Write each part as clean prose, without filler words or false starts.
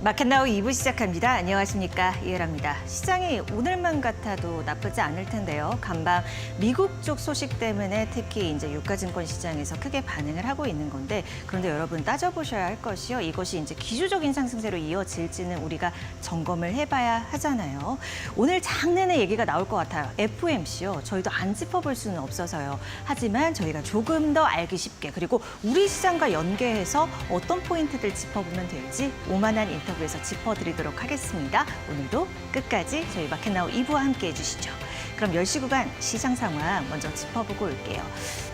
마켓나우 2부 시작합니다. 안녕하십니까, 이혜라입니다. 시장이 오늘만 같아도 나쁘지 않을 텐데요. 간밤 미국 쪽 소식 때문에 특히 이제 유가증권 시장에서 크게 반응을 하고 있는 건데, 그런데 여러분 따져보셔야 할 것이요. 이것이 이제 기술적인 상승세로 이어질지는 우리가 점검을 해봐야 하잖아요. 오늘 장내내 얘기가 나올 것 같아요. FOMC요. 저희도 안 짚어볼 수는 없어서요. 하지만 저희가 조금 더 알기 쉽게, 그리고 우리 시장과 연계해서 어떤 포인트들 짚어보면 될지 오만한 인터뷰에서 짚어드리도록 하겠습니다. 오늘도 끝까지 저희 마켓나우 2부와 함께 해주시죠. 그럼 10시 구간 시장 상황 먼저 짚어보고 올게요.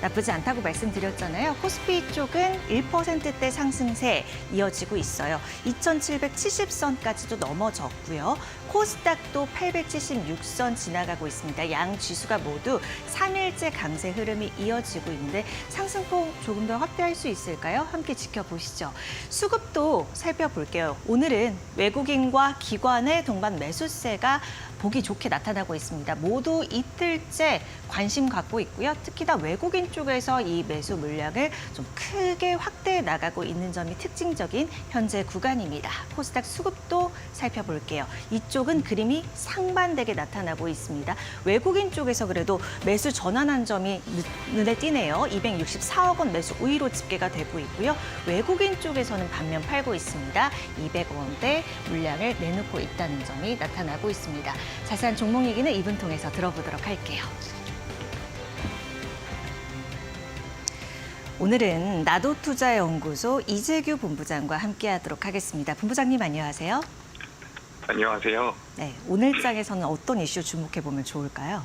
나쁘지 않다고 말씀드렸잖아요. 코스피 쪽은 1%대 상승세 이어지고 있어요. 2770선까지도 넘어졌고요. 코스닥도 876선 지나가고 있습니다. 양 지수가 모두 3일째 강세 흐름이 이어지고 있는데 상승폭 조금 더 확대할 수 있을까요? 함께 지켜보시죠. 수급도 살펴볼게요. 오늘은 외국인과 기관의 동반 매수세가 보기 좋게 나타나고 있습니다. 모두 이틀째 관심 갖고 있고요. 특히나 외국인 쪽에서 이 매수 물량을 좀 크게 확대해 나가고 있는 점이 특징적인 현재 구간입니다. 코스닥 수급도 살펴볼게요. 이쪽은 그림이 상반되게 나타나고 있습니다. 외국인 쪽에서 그래도 매수 전환한 점이 눈에 띄네요. 264억 원 매수 우위로 집계가 되고 있고요. 외국인 쪽에서는 반면 팔고 있습니다. 200원대 물량을 내놓고 있다는 점이 나타나고 있습니다. 자세한 종목 얘기는 이분 통해서 들어보도록 할게요. 오늘은 나도투자연구소 이재규 본부장과 함께하도록 하겠습니다. 본부장님 안녕하세요. 안녕하세요. 네, 오늘 장에서는 어떤 이슈 주목해보면 좋을까요?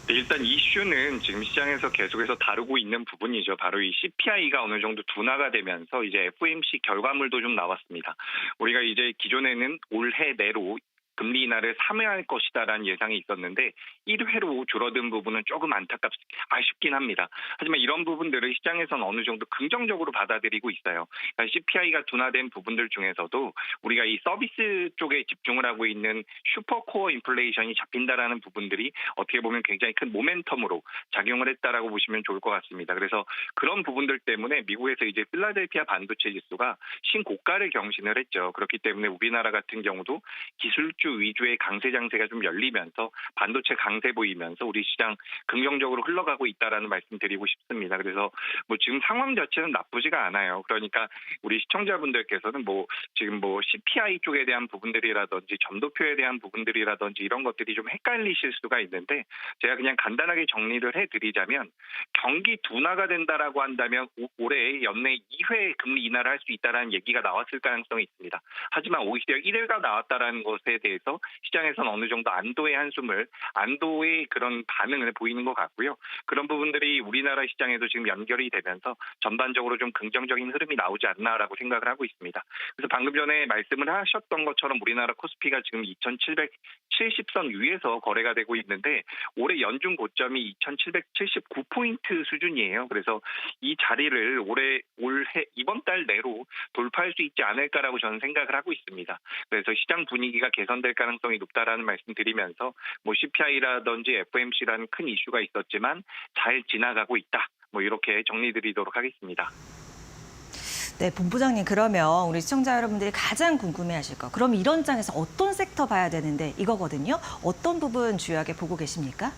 일단 이슈는 지금 시장에서 계속해서 다루고 있는 부분이죠. 바로 이 CPI가 어느 정도 둔화가 되면서 이제 FOMC 결과물도 좀 나왔습니다. 우리가 이제 기존에는 올해 내로 금리 인하를 3회 할 것이다라는 예상이 있었는데 1회로 줄어든 부분은 조금 아쉽긴 합니다. 하지만 이런 부분들을 시장에서는 어느 정도 긍정적으로 받아들이고 있어요. 그러니까 CPI가 둔화된 부분들 중에서도 우리가 이 서비스 쪽에 집중을 하고 있는 슈퍼코어 인플레이션이 잡힌다라는 부분들이 어떻게 보면 굉장히 큰 모멘텀으로 작용을 했다라고 보시면 좋을 것 같습니다. 그래서 그런 부분들 때문에 미국에서 이제 필라델피아 반도체 지수가 신고가를 경신을 했죠. 그렇기 때문에 우리나라 같은 경우도 기술주 위주의 강세 장세가 좀 열리면서 반도체 강세 보이면서 우리 시장 긍정적으로 흘러가고 있다라는 말씀 드리고 싶습니다. 그래서 뭐 지금 상황 자체는 나쁘지가 않아요. 그러니까 우리 시청자분들께서는 지금 CPI 쪽에 대한 부분들이라든지 점도표에 대한 부분들이라든지 이런 것들이 좀 헷갈리실 수가 있는데 제가 그냥 간단하게 정리를 해드리자면 경기 둔화가 된다라고 한다면 올해 연내 2회 금리 인하를 할 수 있다라는 얘기가 나왔을 가능성이 있습니다. 하지만 오히려 1회가 나왔다라는 것에 대해서 시장에서는 어느 정도 안도의 그런 반응을 보이는 것 같고요. 그런 부분들이 우리나라 시장에도 지금 연결이 되면서 전반적으로 좀 긍정적인 흐름이 나오지 않나라고 생각을 하고 있습니다. 그래서 방금 전에 말씀을 하셨던 것처럼 우리나라 코스피가 지금 2770선 위에서 거래가 되고 있는데 올해 연중 고점이 2779포인트 수준이에요. 그래서 이 자리를 올해 이번 달 내로 돌파할 수 있지 않을까라고 저는 생각을 하고 있습니다. 그래서 시장 분위기가 개선될 가능성이 높다라는 말씀 드리면서 CPI라든지 FOMC라는 큰 이슈가 있었지만 잘 지나가고 있다. 이렇게 정리드리도록 하겠습니다. 네, 본부장님 그러면 우리 시청자 여러분들이 가장 궁금해하실 거. 그럼 이런 장에서 어떤 섹터 봐야 되는데 이거거든요. 어떤 부분 주요하게 보고 계십니까?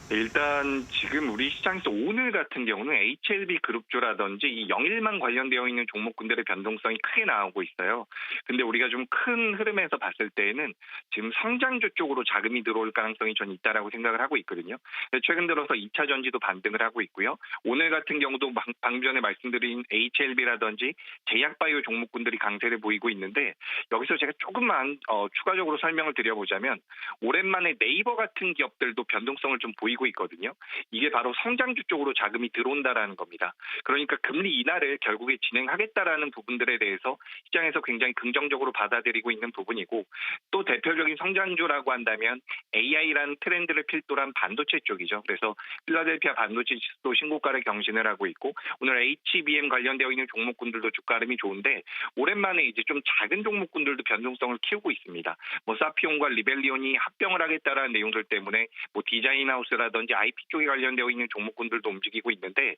일단 지금 우리 시장에서 오늘 같은 경우는 HLB 그룹주라든지 이 영일만 관련되어 있는 종목군들의 변동성이 크게 나오고 있어요. 근데 우리가 좀 큰 흐름에서 봤을 때에는 지금 성장주 쪽으로 자금이 들어올 가능성이 전 있다라고 생각을 하고 있거든요. 최근 들어서 2차 전지도 반등을 하고 있고요. 오늘 같은 경우도 방금 전에 말씀드린 HLB라든지 제약바이오 종목군들이 강세를 보이고 있는데 여기서 제가 조금만 추가적으로 설명을 드려보자면 오랜만에 네이버 같은 기업들도 변동성을 좀 보이고 있거든요. 이게 바로 성장주 쪽으로 자금이 들어온다라는 겁니다. 그러니까 금리 인하를 결국에 진행하겠다라는 부분들에 대해서 시장에서 굉장히 긍정적으로 받아들이고 있는 부분이고 또 대표적인 성장주라고 한다면 AI라는 트렌드를 필두로 한 반도체 쪽이죠. 그래서 필라델피아 반도체 지수도 신고가를 경신을 하고 있고 오늘 HBM 관련되어 있는 종목군들도 주가 흐름이 좋은데 오랜만에 이제 좀 작은 종목군들도 변동성을 키우고 있습니다. 사피온과 리벨리온이 합병을 하겠다라는 내용들 때문에 디자인하우스라 반도체라든지 IP 쪽에 관련되어 있는 종목군들도 움직이고 있는데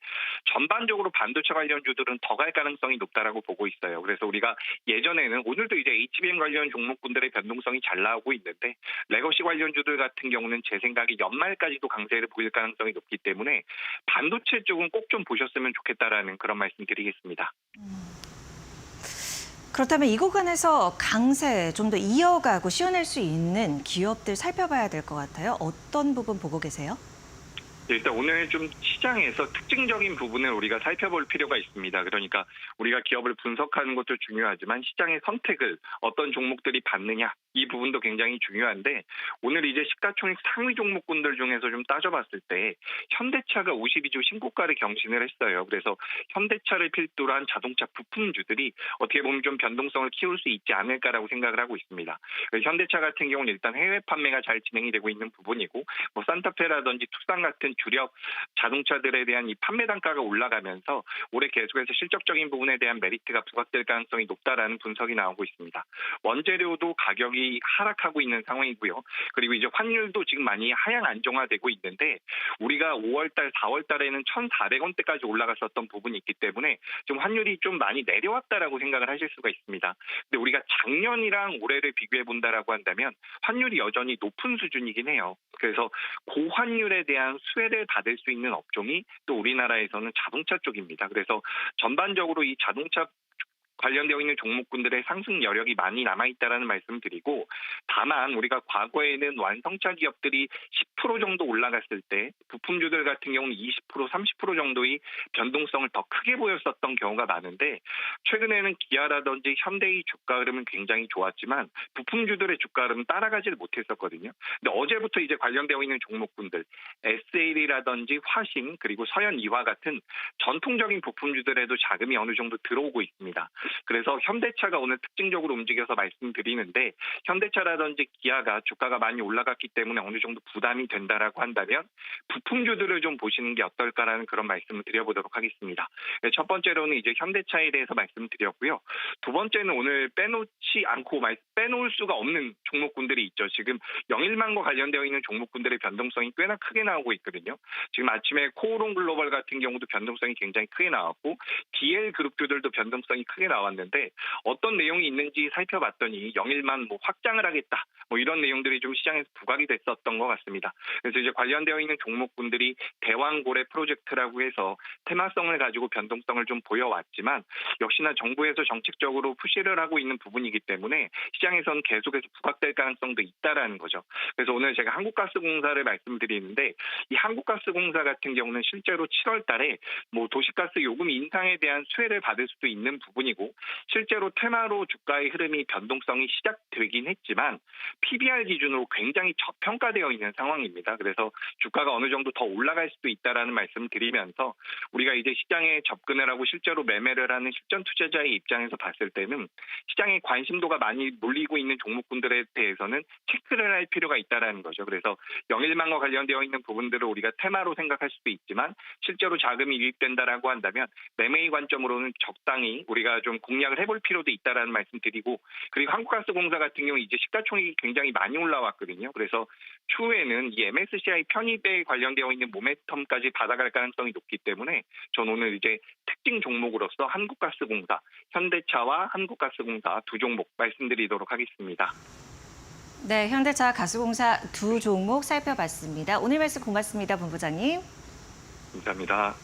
전반적으로 반도체 관련주들은 더 갈 가능성이 높다라고 보고 있어요. 그래서 우리가 예전에는 오늘도 이제 HBM 관련 종목군들의 변동성이 잘 나오고 있는데 레거시 관련주들 같은 경우는 제 생각에 연말까지도 강세를 보일 가능성이 높기 때문에 반도체 쪽은 꼭 좀 보셨으면 좋겠다라는 그런 말씀 드리겠습니다. 그렇다면 이 구간에서 강세 좀 더 이어가고 시원할 수 있는 기업들 살펴봐야 될 것 같아요. 어떤 부분 보고 계세요? 일단 오늘 좀 시장에서 특징적인 부분을 우리가 살펴볼 필요가 있습니다. 그러니까 우리가 기업을 분석하는 것도 중요하지만 시장의 선택을 어떤 종목들이 받느냐 이 부분도 굉장히 중요한데 오늘 이제 시가총액 상위 종목군들 중에서 좀 따져봤을 때 현대차가 52주 신고가를 경신을 했어요. 그래서 현대차를 필두로 한 자동차 부품주들이 어떻게 보면 좀 변동성을 키울 수 있지 않을까라고 생각을 하고 있습니다. 현대차 같은 경우는 일단 해외 판매가 잘 진행이 되고 있는 부분이고 뭐 산타페라든지 투싼 같은 주력 자동차들에 대한 이 판매 단가가 올라가면서 올해 계속해서 실적적인 부분에 대한 메리트가 부각될 가능성이 높다라는 분석이 나오고 있습니다. 원재료도 가격이 하락하고 있는 상황이고요. 그리고 이제 환율도 지금 많이 하향 안정화되고 있는데 우리가 5월달, 4월달에는 1,400원대까지 올라갔었던 부분이 있기 때문에 좀 환율이 좀 많이 내려왔다라고 생각을 하실 수가 있습니다. 근데 우리가 작년이랑 올해를 비교해 본다라고 한다면 환율이 여전히 높은 수준이긴 해요. 그래서 고환율에 대한 수혜를 받을 수 있는 업종이 또 우리나라에서는 자동차 쪽입니다. 그래서 전반적으로 이 자동차 관련되어 있는 종목군들의 상승 여력이 많이 남아있다라는 말씀을 드리고 다만 우리가 과거에는 완성차 기업들이 10% 정도 올라갔을 때 부품주들 같은 경우는 20%, 30% 정도의 변동성을 더 크게 보였었던 경우가 많은데 최근에는 기아라든지 현대의 주가 흐름은 굉장히 좋았지만 부품주들의 주가 흐름은 따라가지를 못했었거든요. 근데 어제부터 이제 관련되어 있는 종목군들 SL이라든지 화신 그리고 서현이화 같은 전통적인 부품주들에도 자금이 어느 정도 들어오고 있습니다. 그래서 현대차가 오늘 특징적으로 움직여서 말씀드리는데 현대차라든지 기아가 주가가 많이 올라갔기 때문에 어느 정도 부담이 된다라고 한다면 부품주들을 좀 보시는 게 어떨까라는 그런 말씀을 드려보도록 하겠습니다. 첫 번째로는 이제 현대차에 대해서 말씀드렸고요. 두 번째는 오늘 빼놓지 않고 빼놓을 수가 없는 종목군들이 있죠. 지금 영일만과 관련되어 있는 종목군들의 변동성이 꽤나 크게 나오고 있거든요. 지금 아침에 코오롱 글로벌 같은 경우도 변동성이 굉장히 크게 나왔고 DL 그룹주들도 변동성이 크게 나왔는데 어떤 내용이 있는지 살펴봤더니 영일만 뭐 확장을 하겠다 뭐 이런 내용들이 좀 시장에서 부각이 됐었던 것 같습니다. 그래서 이제 관련되어 있는 종목군들이 대왕고래 프로젝트라고 해서 테마성을 가지고 변동성을 좀 보여왔지만 역시나 정부에서 정책적으로 푸시를 하고 있는 부분이기 때문에 시장에서는 계속해서 부각될 가능성도 있다라는 거죠. 그래서 오늘 제가 한국가스공사를 말씀드리는데 이 한국가스공사 같은 경우는 실제로 7월 달에 뭐 도시가스 요금 인상에 대한 수혜를 받을 수도 있는 부분이고 실제로 테마로 주가의 흐름이 변동성이 시작되긴 했지만 PBR 기준으로 굉장히 저평가되어 있는 상황입니다. 그래서 주가가 어느 정도 더 올라갈 수도 있다라는 말씀을 드리면서 우리가 이제 시장에 접근을 하고 실제로 매매를 하는 실전 투자자의 입장에서 봤을 때는 시장에 관심도가 많이 몰리고 있는 종목군들에 대해서는 체크를 할 필요가 있다라는 거죠. 그래서 영일만과 관련되어 있는 부분들을 우리가 테마로 생각할 수도 있지만 실제로 자금이 유입된다라고 한다면 매매의 관점으로는 적당히 우리가 좀 공략을 해볼 필요도 있다라는 말씀드리고 그리고 한국가스공사 같은 경우 이제 시가총액이 굉장히 많이 올라왔거든요. 그래서 추후에는 이 MSCI 편입에 관련되어 있는 모멘텀까지 받아갈 가능성이 높기 때문에 저는 오늘 이제 특징 종목으로서 한국가스공사, 현대차와 한국가스공사 두 종목 말씀드리도록 하겠습니다. 네, 현대차 가스공사 두 종목 살펴봤습니다. 오늘 말씀 고맙습니다, 본부장님. 감사합니다.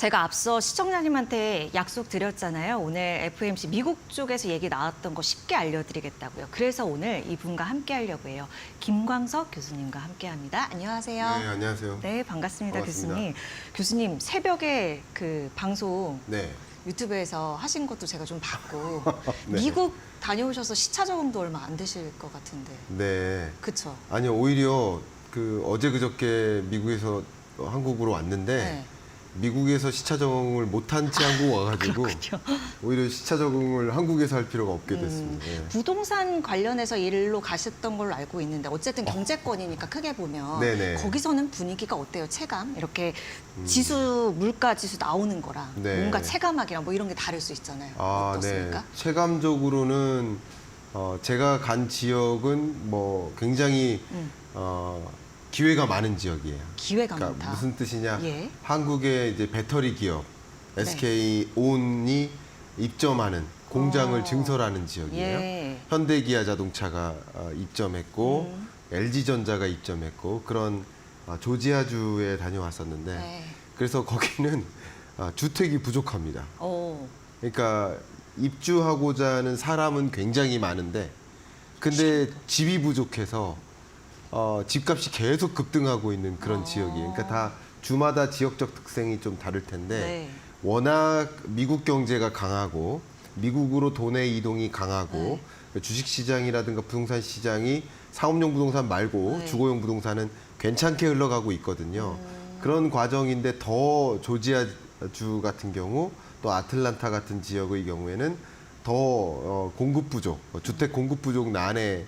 제가 앞서 시청자님한테 약속 드렸잖아요. 오늘 FOMC 미국 쪽에서 얘기 나왔던 거 쉽게 알려드리겠다고요. 그래서 오늘 이분과 함께 하려고 해요. 김광석 교수님과 함께합니다. 안녕하세요. 네, 안녕하세요. 네, 반갑습니다, 반갑습니다. 교수님. 교수님 새벽에 그 방송 네. 유튜브에서 하신 것도 제가 좀 봤고 네. 미국 다녀오셔서 시차 적응도 얼마 안 되실 것 같은데. 네. 그쵸? 아니요, 오히려 어제 그저께 미국에서 한국으로 왔는데 네. 미국에서 시차 적응을 못한 채 한국 와가지고 그렇군요. 오히려 시차 적응을 한국에서 할 필요가 없게 됐습니다. 예. 부동산 관련해서 일로 가셨던 걸로 알고 있는데 어쨌든 경제권이니까 크게 보면 네네. 거기서는 분위기가 어때요? 체감? 이렇게 지수, 물가 지수 나오는 거랑 네. 뭔가 체감하기랑 뭐 이런 게 다를 수 있잖아요. 아, 어떻습니까? 네. 체감적으로는 제가 간 지역은 뭐 굉장히 기회가 많은 지역이에요. 기회가 그러니까 많다. 무슨 뜻이냐? 예. 한국의 이제 배터리 기업 네. SK온이 입점하는 공장을 증설하는 지역이에요. 예. 현대기아 자동차가 입점했고 LG전자가 입점했고 그런 조지아주에 다녀왔었는데 네. 그래서 거기는 주택이 부족합니다. 오. 그러니까 입주하고자 하는 사람은 굉장히 많은데 근데 집이 부족해서 집값이 계속 급등하고 있는 그런 지역이에요. 그러니까 다 주마다 지역적 특성이 좀 다를 텐데 네. 워낙 미국 경제가 강하고 미국으로 돈의 이동이 강하고 주식시장이라든가 부동산 시장이 상업용 부동산 말고 네. 주거용 부동산은 괜찮게 흘러가고 있거든요. 그런 과정인데 더 조지아주 같은 경우 또 아틀란타 같은 지역의 경우에는 더 공급 부족, 주택 공급 부족 난에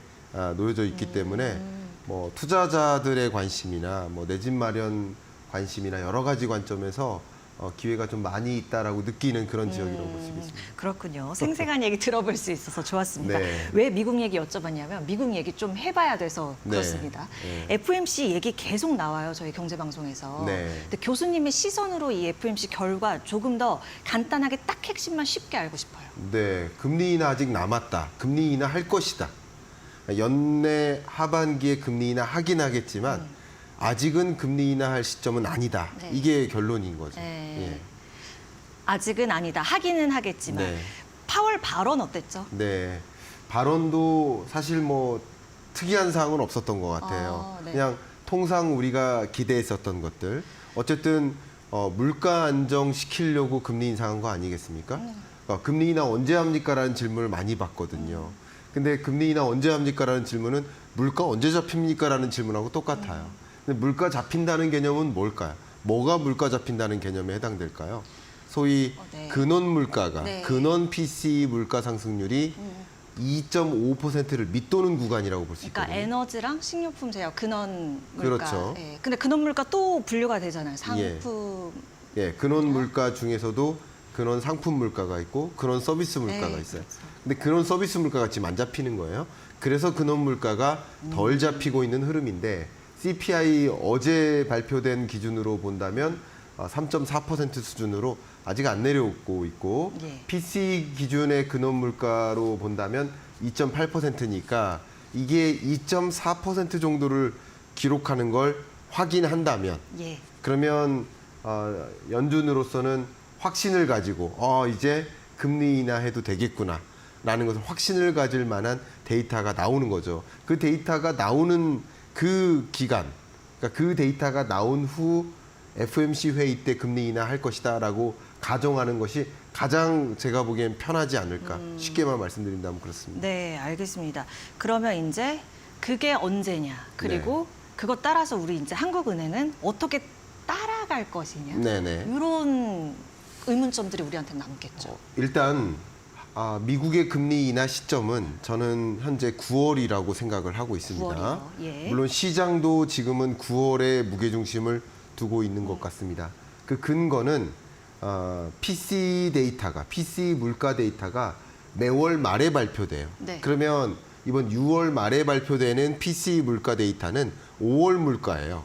놓여져 있기 때문에 뭐 투자자들의 관심이나 뭐 내 집 마련 관심이나 여러 가지 관점에서 기회가 좀 많이 있다라고 느끼는 그런 지역이라고 볼 수 있겠습니다. 그렇군요. 생생한 얘기 들어볼 수 있어서 좋았습니다. 네. 왜 미국 얘기 여쭤봤냐면 미국 얘기 좀 해봐야 돼서 네. 그렇습니다. 네. FOMC 얘기 계속 나와요. 저희 경제방송에서. 네. 근데 교수님의 시선으로 이 FOMC 결과 조금 더 간단하게 딱 핵심만 쉽게 알고 싶어요. 네, 금리 인하 아직 남았다. 금리 인하 할 것이다. 연내 하반기에 금리 인하 하긴 하겠지만 아직은 금리 인하할 시점은 아니다. 네. 이게 결론인 거죠. 네. 아직은 아니다. 하기는 하겠지만. 네. 파월 발언 어땠죠? 네. 발언도 사실 뭐 특이한 사항은 없었던 것 같아요. 네. 그냥 통상 우리가 기대했었던 것들. 어쨌든 물가 안정시키려고 금리 인상한 거 아니겠습니까? 금리 인하 언제 합니까라는 질문을 많이 받거든요. 근데 금리 인하 언제 합니까라는 질문은 물가 언제 잡힙니까라는 질문하고 똑같아요. 근데 물가 잡힌다는 개념은 뭘까요? 뭐가 물가 잡힌다는 개념에 해당될까요? 소위 네. 근원 물가가 네. 근원 PCE 물가 상승률이 2.5%를 밑도는 구간이라고 볼 수 그러니까 있거든요. 에너지랑 식료품 제약 근원 물가. 그렇죠. 예. 근데 근원 물가 또 분류가 되잖아요. 상품. 예, 근원 물가 중에서도 근원 상품 물가가 있고 근원 서비스 물가가 네, 있어요. 그렇죠. 근데 근원 서비스 물가가 지금 안 잡히는 거예요. 그래서 근원 물가가 덜 잡히고 있는 흐름인데 CPI 어제 발표된 기준으로 본다면 3.4% 수준으로 아직 안 내려오고 있고 예. PC 기준의 근원 물가로 본다면 2.8%니까 이게 2.4% 정도를 기록하는 걸 확인한다면 예. 그러면 연준으로서는 확신을 가지고 이제 금리 인하해도 되겠구나라는 것을 확신을 가질 만한 데이터가 나오는 거죠. 그 데이터가 나오는 그 기간, 그러니까 그 데이터가 나온 후 FOMC 회의 때 금리 인하할 것이다라고 가정하는 것이 가장 제가 보기엔 편하지 않을까. 쉽게만 말씀드린다면 그렇습니다. 네, 알겠습니다. 그러면 이제 그게 언제냐, 그리고 그것 따라서 우리 이제 한국은행은 어떻게 따라갈 것이냐, 네네. 이런 의문점들이 우리한테 남겠죠. 일단 미국의 금리 인하 시점은 저는 현재 9월이라고 생각을 하고 있습니다. 9월이요. 예. 물론 시장도 지금은 9월에 무게중심을 두고 있는 것 같습니다. 그 근거는 PC 데이터가, PC 물가 데이터가 매월 말에 발표돼요. 네. 그러면 이번 6월 말에 발표되는 PC 물가 데이터는 5월 물가예요.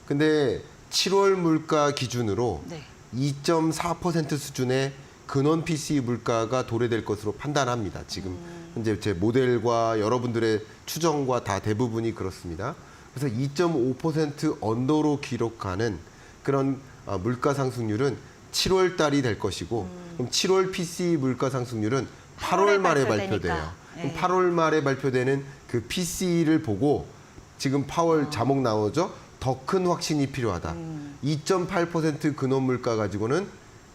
근데 7월 물가 기준으로 네. 2.4% 수준의 근원 PC 물가가 도래될 것으로 판단합니다. 지금 현재 제 모델과 여러분들의 추정과 다 대부분이 그렇습니다. 그래서 2.5% 언더로 기록하는 그런 물가 상승률은 7월 달이 될 것이고 그럼 7월 PCE 물가 상승률은 8월 8월에 말에 발표되니까. 발표돼요. 네. 그럼 8월 말에 발표되는 그 PCE를 보고 지금 파월 자목 나오죠? 더 큰 확신이 필요하다. 2.8% 근원 물가 가지고는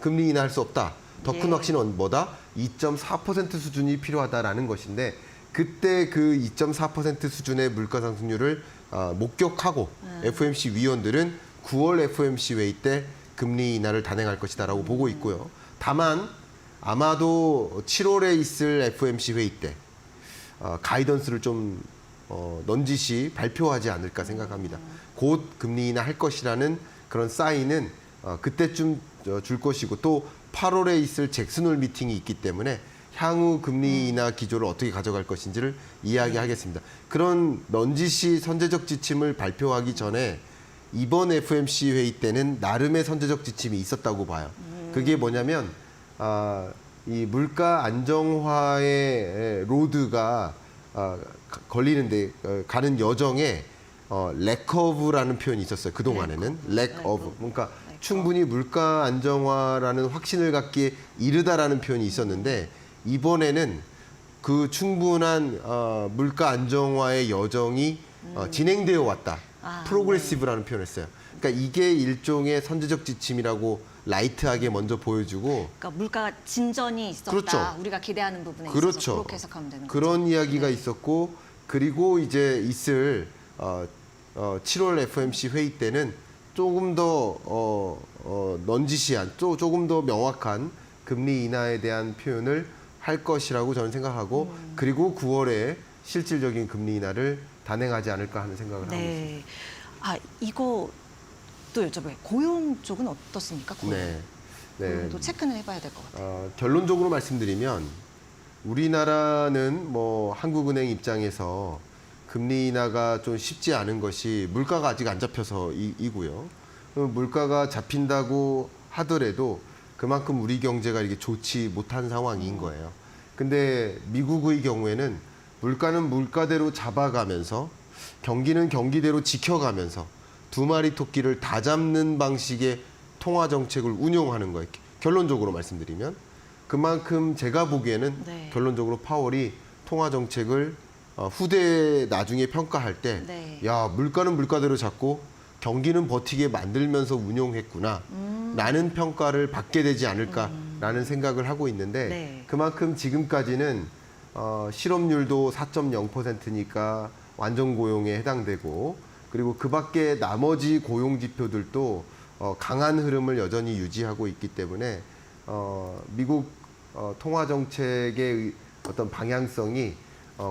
금리 인하할 수 없다. 더 큰 예. 확신은 뭐다? 2.4% 수준이 필요하다라는 것인데 그때 그 2.4% 수준의 물가 상승률을 목격하고 FOMC 위원들은 9월 FOMC 회의 때 금리 인하를 단행할 것이다라고 보고 있고요. 다만 아마도 7월에 있을 FOMC 회의 때 가이던스를 좀 넌지시 발표하지 않을까 생각합니다. 곧 금리 인하할 것이라는 그런 사인은 그때쯤 줄 것이고 또 8월에 있을 잭슨홀 미팅이 있기 때문에 향후 금리 인하 기조를 어떻게 가져갈 것인지를 이야기하겠습니다. 그런 넌지시 선제적 지침을 발표하기 전에 이번 FOMC 회의 때는 나름의 선제적 지침이 있었다고 봐요. 그게 뭐냐면 이 물가 안정화의 로드가 걸리는데 가는 여정에 렉커브라는 표현이 있었어요. 그동안에는 렉어브. 그러니까 충분히 물가 안정화라는 확신을 갖기에 이르다라는 표현이 있었는데 이번에는 그 충분한 물가 안정화의 여정이 진행되어 왔다. 프로그레시브라는 표현을 했어요. 그러니까 이게 일종의 선제적 지침이라고 라이트하게 먼저 보여주고 그러니까 물가 진전이 있었다. 그렇죠. 우리가 기대하는 부분에 그렇죠. 있어서 그렇게 해석하면 되는 거죠. 그런 이야기가 네. 있었고 그리고 이제 있을 7월 FOMC 회의 때는 조금 더 넌지시한 조금 더 명확한 금리 인하에 대한 표현을 할 것이라고 저는 생각하고 그리고 9월에 실질적인 금리 인하를 단행하지 않을까 하는 생각을 하고 있습니다. 네. 이거 또 여쭤봐요. 고용 쪽은 어떻습니까? 고용. 네. 네. 고용도 체크는 해봐야 될 것 같아요. 결론적으로 말씀드리면 우리나라는 뭐 한국은행 입장에서 금리 인하가 좀 쉽지 않은 것이 물가가 아직 안 잡혀서이고요. 물가가 잡힌다고 하더라도 그만큼 우리 경제가 이렇게 좋지 못한 상황인 거예요. 근데 미국의 경우에는 물가는 물가대로 잡아가면서 경기는 경기대로 지켜가면서 두 마리 토끼를 다 잡는 방식의 통화 정책을 운용하는 거예요. 결론적으로 말씀드리면 그만큼 제가 보기에는 네. 결론적으로 파월이 통화 정책을 후대에 나중에 평가할 때 네. 야, 물가는 물가대로 잡고 경기는 버티게 만들면서 운용했구나 라는 평가를 받게 되지 않을까라는 생각을 하고 있는데 네. 그만큼 지금까지는 실업률도 4.0%니까 완전 고용에 해당되고 그리고 그 밖에 나머지 고용 지표들도 강한 흐름을 여전히 유지하고 있기 때문에 미국 통화 정책의 어떤 방향성이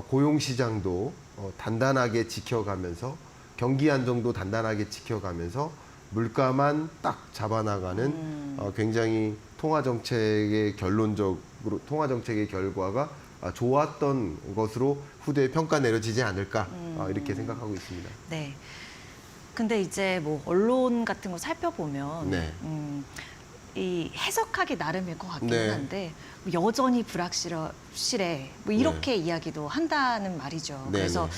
고용 시장도 단단하게 지켜가면서 경기 안정도 단단하게 지켜가면서 물가만 딱 잡아나가는 굉장히 통화 정책의 결론적으로 통화 정책의 결과가 좋았던 것으로 후대에 평가 내려지지 않을까 이렇게 생각하고 있습니다. 네. 근데 이제 뭐 언론 같은 거 살펴보면 네. 이 해석하기 나름일 것 같기는 네. 한데 여전히 불확실해 뭐 이렇게 이야기도 한다는 말이죠. 네, 그래서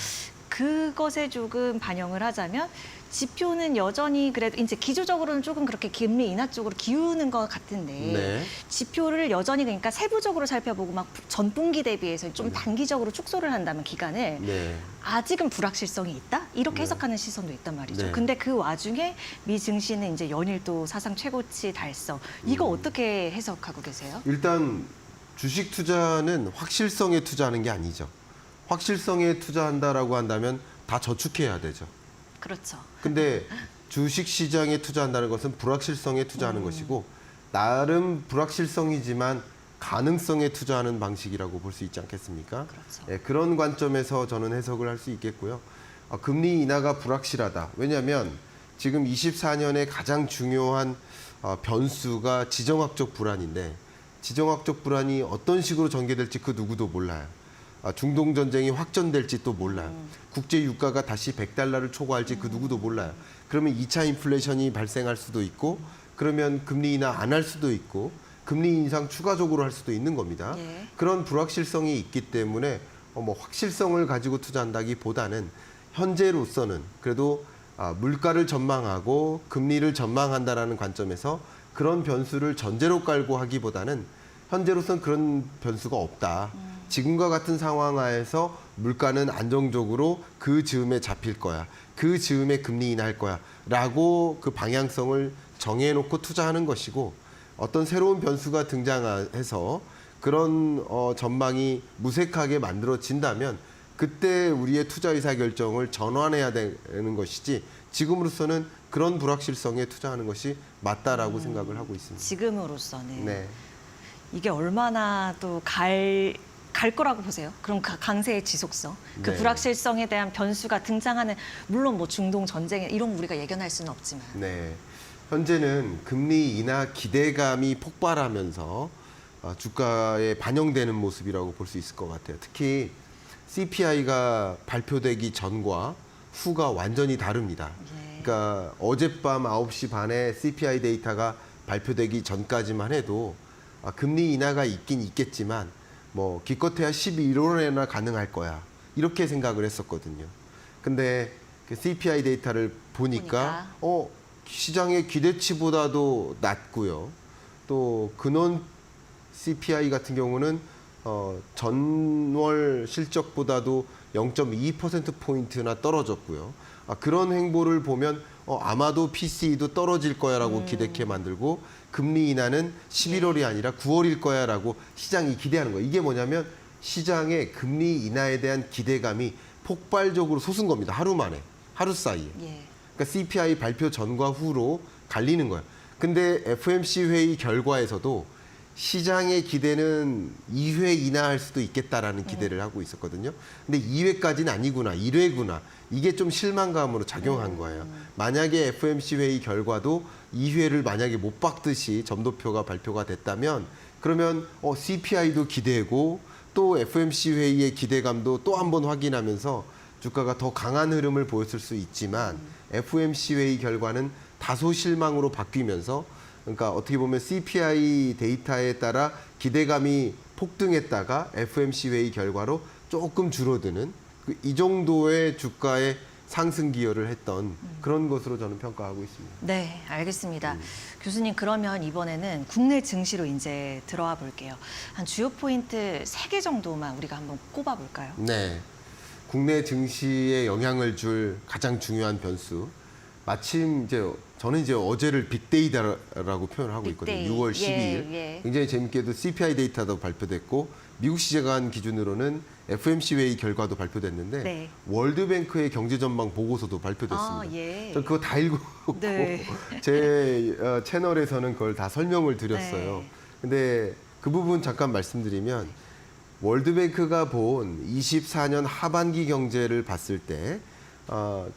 그것에 조금 반영을 하자면 지표는 여전히 그래도 이제 기조적으로는 조금 그렇게 금리 인하 쪽으로 기우는 것 같은데 네. 지표를 여전히 그러니까 세부적으로 살펴보고 막 전분기 대비해서 좀 단기적으로 축소를 한다면 기간을 네. 아직은 불확실성이 있다? 이렇게 네. 해석하는 시선도 있단 말이죠. 네. 근데 그 와중에 미 증시는 이제 연일도 사상 최고치 달성. 이거 어떻게 해석하고 계세요? 일단 주식 투자는 확실성에 투자하는 게 아니죠. 확실성에 투자한다라고 한다면 다 저축해야 되죠. 그렇죠. 근데 주식 시장에 투자한다는 것은 불확실성에 투자하는 것이고 나름 불확실성이지만 가능성에 투자하는 방식이라고 볼 수 있지 않겠습니까? 그렇죠. 예, 그런 관점에서 저는 해석을 할 수 있겠고요. 금리 인하가 불확실하다. 왜냐하면 지금 24년에 가장 중요한 변수가 지정학적 불안인데 지정학적 불안이 어떤 식으로 전개될지 그 누구도 몰라요. 중동 전쟁이 확전될지 또 몰라요. 국제 유가가 다시 100달러를 초과할지 그 누구도 몰라요. 그러면 2차 인플레이션이 발생할 수도 있고 그러면 금리 인하 안 할 수도 있고 금리 인상 추가적으로 할 수도 있는 겁니다. 예. 그런 불확실성이 있기 때문에 뭐 확실성을 가지고 투자한다기보다는 현재로서는 그래도 물가를 전망하고 금리를 전망한다라는 관점에서 그런 변수를 전제로 깔고 하기보다는 현재로서는 그런 변수가 없다. 지금과 같은 상황 하에서 물가는 안정적으로 그 즈음에 잡힐 거야. 그 즈음에 금리 인하할 거야. 라고 그 방향성을 정해놓고 투자하는 것이고 어떤 새로운 변수가 등장해서 그런 전망이 무색하게 만들어진다면 그때 우리의 투자 의사 결정을 전환해야 되는 것이지 지금으로서는 그런 불확실성에 투자하는 것이 맞다라고 생각을 하고 있습니다. 지금으로서는 네. 이게 얼마나 또 갈 거라고 보세요? 그럼 강세의 지속성, 그 네. 불확실성에 대한 변수가 등장하는 물론 뭐 중동 전쟁 이런 거 우리가 예견할 수는 없지만 네. 현재는 금리 인하 기대감이 폭발하면서 주가에 반영되는 모습이라고 볼 수 있을 것 같아요. 특히 CPI가 발표되기 전과 후가 완전히 다릅니다. 예. 그러니까 어젯밤 9시 반에 CPI 데이터가 발표되기 전까지만 해도 금리 인하가 있긴 있겠지만 뭐 기껏해야 11월에나 가능할 거야. 이렇게 생각을 했었거든요. 근데 그 CPI 데이터를 보니까 시장의 기대치보다도 낮고요. 또 근원 CPI 같은 경우는 전월 실적보다도 0.2%포인트나 떨어졌고요. 그런 행보를 보면 아마도 PCE도 떨어질 거야라고 기대케 만들고 금리 인하는 11월이 아니라 9월일 거야라고 시장이 기대하는 거예요. 이게 뭐냐면 시장의 금리 인하에 대한 기대감이 폭발적으로 솟은 겁니다. 하루 만에, 하루 사이에. 예. 그러니까 CPI 발표 전과 후로 갈리는 거예요. 근데 FOMC 회의 결과에서도 시장의 기대는 2회 인하할 수도 있겠다라는 기대를 하고 있었거든요. 근데 2회까지는 아니구나, 1회구나. 이게 좀 실망감으로 작용한 거예요. 만약에 FOMC 회의 결과도 2회를 만약에 못 박듯이 점도표가 발표가 됐다면 그러면 CPI도 기대고 또 FOMC 회의의 기대감도 또 한 번 확인하면서 주가가 더 강한 흐름을 보였을 수 있지만 FOMC 회의 결과는 다소 실망으로 바뀌면서 그러니까 어떻게 보면 CPI 데이터에 따라 기대감이 폭등했다가 FOMC 회의 결과로 조금 줄어드는 이 정도의 주가의 상승 기여를 했던 그런 것으로 저는 평가하고 있습니다. 네, 알겠습니다. 교수님, 그러면 이번에는 국내 증시로 이제 들어와 볼게요. 한 주요 포인트 3개 정도만 우리가 한번 꼽아 볼까요? 네. 국내 증시에 영향을 줄 가장 중요한 변수. 마침 저는 어제를 빅데이터라고 표현을 하고 있거든요. 빅데이. 6월 12일. 예. 굉장히 재밌게도 CPI 데이터도 발표됐고 미국 시장 기준으로는 FOMC 회의 결과도 발표됐는데 네. 월드뱅크의 경제 전망 보고서도 발표됐습니다. 예. 전 그거 다 읽었고 네. 제 채널에서는 그걸 다 설명을 드렸어요. 네. 근데 그 부분 잠깐 말씀드리면 월드뱅크가 본 24년 하반기 경제를 봤을 때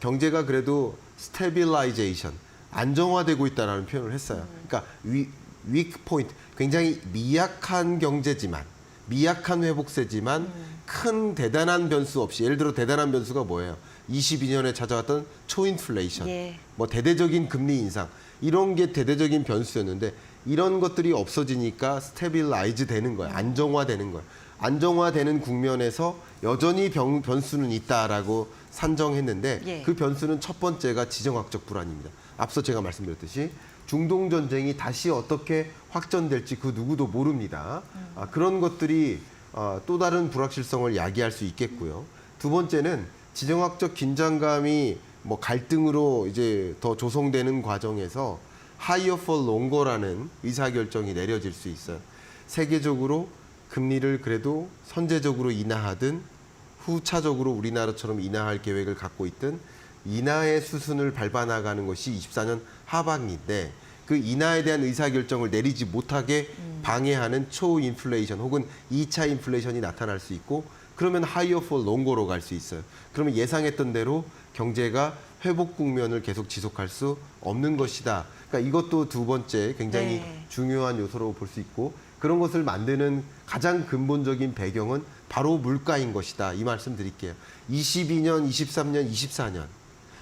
경제가 그래도 스테빌라이제이션, 안정화되고 있다라는 표현을 했어요. 그러니까 weak point, 굉장히 미약한 경제지만, 미약한 회복세지만 큰 대단한 변수 없이, 예를 들어 대단한 변수가 뭐예요? 22년에 찾아왔던 초인플레이션, 예. 뭐 대대적인 금리 인상, 이런 게 대대적인 변수였는데 이런 것들이 없어지니까 스테빌라이즈 되는 거예요. 안정화되는 거예요. 안정화되는 국면에서 여전히 변수는 있다라고 산정했는데 예. 그 변수는 첫 번째가 지정학적 불안입니다. 앞서 제가 말씀드렸듯이 중동 전쟁이 다시 어떻게 확전될지 그 누구도 모릅니다. 그런 것들이 또 다른 불확실성을 야기할 수 있겠고요. 두 번째는 지정학적 긴장감이 뭐 갈등으로 이제 더 조성되는 과정에서 higher for longer라는 의사결정이 내려질 수 있어요. 세계적으로 금리를 그래도 선제적으로 인하하든 후차적으로 우리나라처럼 인하할 계획을 갖고 있든 인하의 수순을 밟아 나가는 것이 24년 하반기인데 그 인하에 대한 의사결정을 내리지 못하게 방해하는 초인플레이션 혹은 2차 인플레이션이 나타날 수 있고 그러면 higher for longer로 갈 수 있어요. 그러면 예상했던 대로 경제가 회복 국면을 계속 지속할 수 없는 것이다. 그러니까 이것도 두 번째 굉장히 네. 중요한 요소로 볼 수 있고 그런 것을 만드는 가장 근본적인 배경은 바로 물가인 것이다. 이 말씀 드릴게요. 22년, 23년, 24년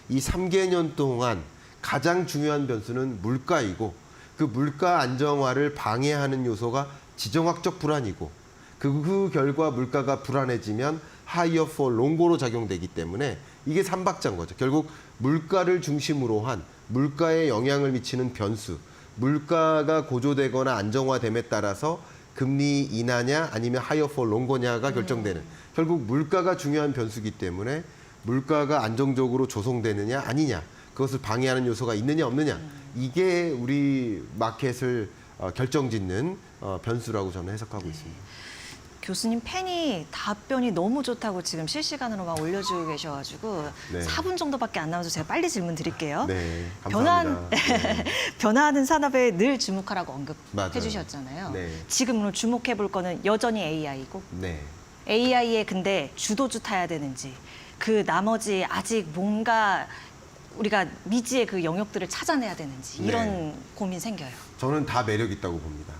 이 3개년 동안 가장 중요한 변수는 물가이고 그 물가 안정화를 방해하는 요소가 지정학적 불안이고 그 결과 물가가 불안해지면 higher for longer로 작용되기 때문에 이게 삼박자인 거죠. 결국 물가를 중심으로 한 물가에 영향을 미치는 변수, 물가가 고조되거나 안정화됨에 따라서 금리 인하냐 아니면 하이어 for 롱거냐가 결정되는 결국 물가가 중요한 변수기 때문에 물가가 안정적으로 조성되느냐 아니냐 그것을 방해하는 요소가 있느냐 없느냐 이게 우리 마켓을 결정짓는 변수라고 저는 해석하고 있습니다. 교수님 팬이 답변이 너무 좋다고 지금 실시간으로 막 올려주고 계셔가지고 네. 4분 정도밖에 안 남아서 제가 빨리 질문 드릴게요. 네, 감사합니다. 네. 변화하는 산업에 늘 주목하라고 언급해 맞아요. 주셨잖아요. 네. 지금 주목해 볼 거는 여전히 AI고 네. AI에 근데 주도주 타야 되는지 그 나머지 아직 뭔가 우리가 미지의 그 영역들을 찾아내야 되는지 이런 네. 고민 생겨요. 저는 다 매력 있다고 봅니다.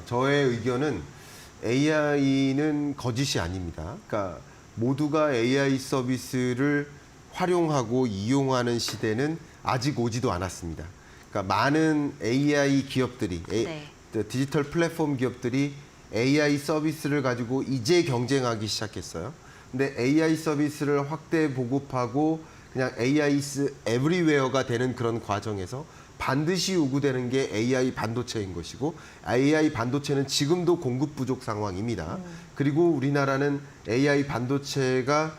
저의 의견은 AI는 거짓이 아닙니다. 그러니까 모두가 AI 서비스를 활용하고 이용하는 시대는 아직 오지도 않았습니다. 그러니까 많은 AI 기업들이 네. 디지털 플랫폼 기업들이 AI 서비스를 가지고 이제 경쟁하기 시작했어요. 근데 AI 서비스를 확대 보급하고 그냥 AI is everywhere가 되는 그런 과정에서 반드시 요구되는 게 AI 반도체인 것이고 AI 반도체는 지금도 공급 부족 상황입니다. 그리고 우리나라는 AI 반도체가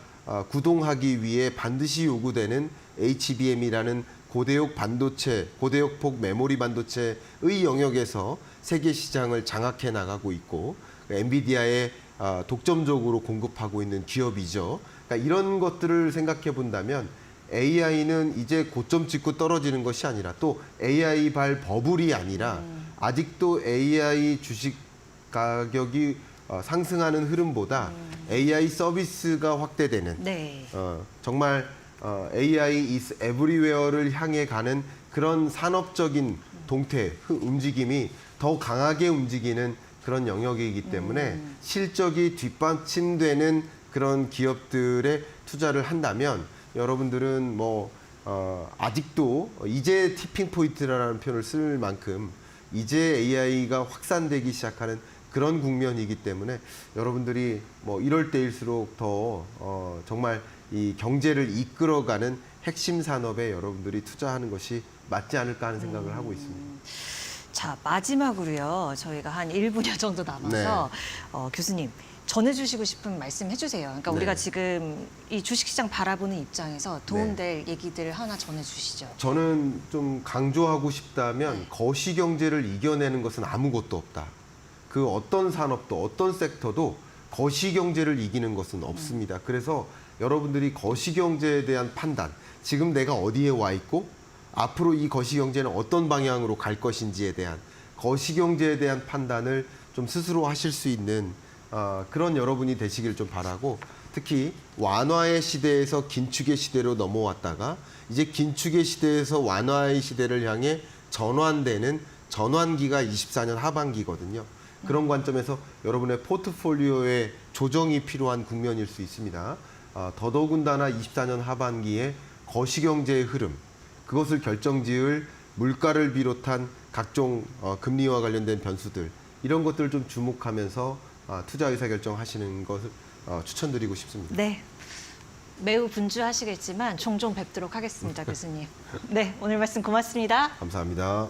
구동하기 위해 반드시 요구되는 HBM이라는 고대역 반도체, 고대역폭 메모리 반도체의 영역에서 세계 시장을 장악해 나가고 있고 엔비디아에 독점적으로 공급하고 있는 기업이죠. 그러니까 이런 것들을 생각해 본다면 AI는 이제 고점 찍고 떨어지는 것이 아니라 또 AI 발 버블이 아니라 아직도 AI 주식 가격이 상승하는 흐름보다 AI 서비스가 확대되는 네. 정말 AI is everywhere를 향해 가는 그런 산업적인 동태, 움직임이 더 강하게 움직이는 그런 영역이기 때문에 실적이 뒷받침되는 그런 기업들에 투자를 한다면 여러분들은 아직도 이제 티핑 포인트라는 표현을 쓸 만큼 이제 AI가 확산되기 시작하는 그런 국면이기 때문에 여러분들이 이럴 때일수록 더 정말 이 경제를 이끌어가는 핵심 산업에 여러분들이 투자하는 것이 맞지 않을까 하는 생각을 하고 있습니다. 자, 마지막으로요. 저희가 한 1분여 정도 남아서 교수님 전해주시고 싶은 말씀 해주세요. 그러니까 네. 우리가 지금 이 주식시장 바라보는 입장에서 도움될 얘기들 하나 전해주시죠. 저는 좀 강조하고 싶다면 거시경제를 이겨내는 것은 아무것도 없다. 그 어떤 산업도 어떤 섹터도 거시경제를 이기는 것은 없습니다. 그래서 여러분들이 거시경제에 대한 판단, 지금 내가 어디에 와 있고 앞으로 이 거시경제는 어떤 방향으로 갈 것인지에 대한 거시경제에 대한 판단을 좀 스스로 하실 수 있는 그런 여러분이 되시길 좀 바라고 특히 완화의 시대에서 긴축의 시대로 넘어왔다가 이제 긴축의 시대에서 완화의 시대를 향해 전환되는 전환기가 24년 하반기거든요. 그런 관점에서 여러분의 포트폴리오에 조정이 필요한 국면일 수 있습니다. 더더군다나 24년 하반기에 거시경제의 흐름, 그것을 결정지을 물가를 비롯한 각종 금리와 관련된 변수들 이런 것들을 좀 주목하면서 투자 의사결정 하시는 것을 추천드리고 싶습니다. 네. 매우 분주하시겠지만 종종 뵙도록 하겠습니다, 교수님. 네, 오늘 말씀 고맙습니다. 감사합니다.